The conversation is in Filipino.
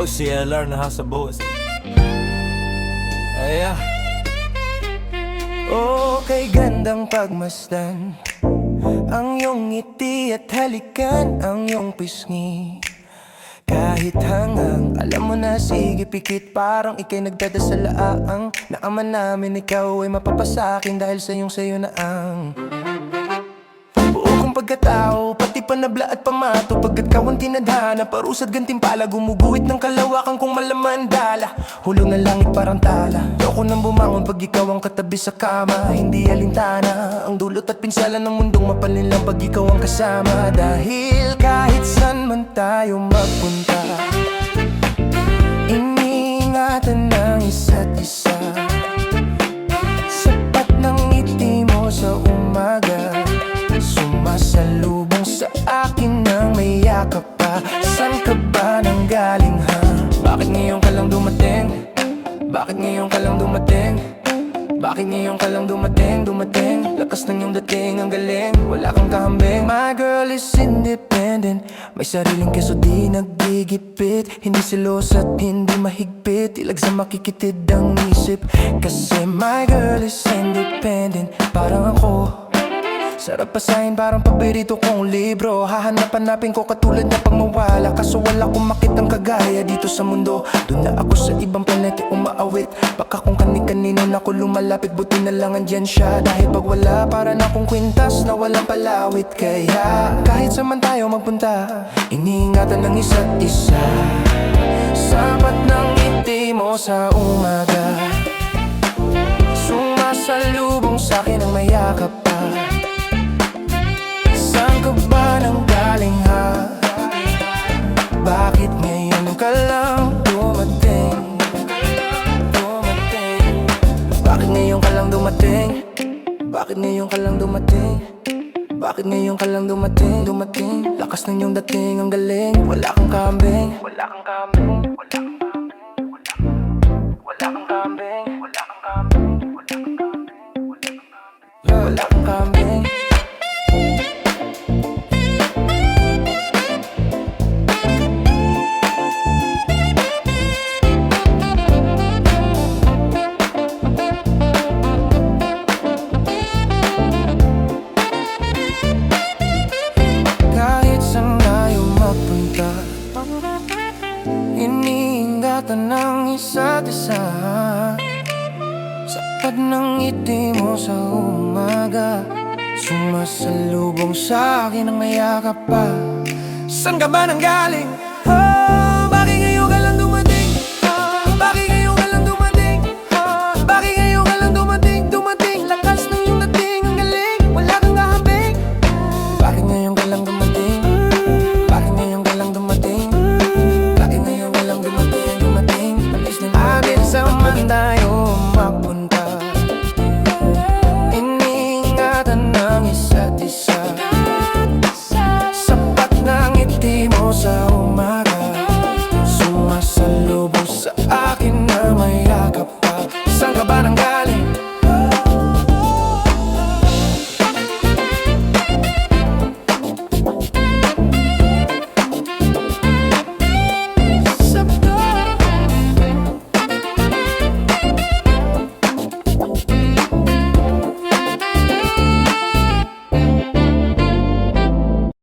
Oh, see, I learned how to boast. Yeah. Oh, kay gandang pagmasdan ang iyong ngiti at halikan ang iyong pisngi. Kahit hangang, alam mo na, sige pikit. Parang ika'y nagdadasalaang na ama namin ikaw ay mapapasakin dahil sayo na ang buo kong pagkatao, pati panabla at pamato. Pagkat kawan tinadhana, parusad gantimpala, gumuguhit ng kalawakan kung malaman dala. Hulog ng langit parang tala, ayoko nang bumangon pag ikaw ang katabi sa kama. Hindi alintana ang dulot at pinsala ng mundong mapalin lang pag ikaw ang kasama. Dahil kahit saan man tayo magpunta, iniingatan ng isa't isa. Sapat ng ngiti mo sa umaga, sumasalubong sa akin ng may yakap pa. San ka ba nang galing ha? Bakit ngayon ka lang dumating? Bakit ngayon ka lang dumating? Bakit ngayon ka lang dumating? Lakas ng iyong dating, ang galing, wala kang kahambing. My girl is independent, may sariling keso di naggigipit. Hindi selos at hindi mahigpit, ilag sa makikitid ang isip. Kasi my girl is independent, parang ako. Sarap pasahin parang paborito kong libro. Hahanap-hanapin ko katulad na pagmawala. Kaso wala kong makitang kagaya dito sa mundo. Doon na ako sa ibang planeta umaawit. Baka kung kani-kanino na ako lumalapit, buti na lang andyan siya. Dahil pag wala, para na akong kwintas na walang palawit. Kaya kahit saan man tayo magpunta, iniingatan ng isa't isa. Sapat ng ngiti mo sa umaga, sumasalubong sa'kin ang mayakap pa. Saan ka ba nang galing ha? Bakit ngayon ka lang dumating? Bakit ngayon ka lang dumating? Bakit ngayon ka lang dumating? Bakit ngayon ka lang dumating? Lakas ng iyong dating, ang galing, wala kang kambing. Wala kang kambing. Wala kang kambing. Wala kang kambing. Wala kang kambing. Iniingatan ng isa't isa. Sapat ng ngiti mo sa umaga, sumasalubong sa akin ang mayakap pa. Saan ka ba nang galing?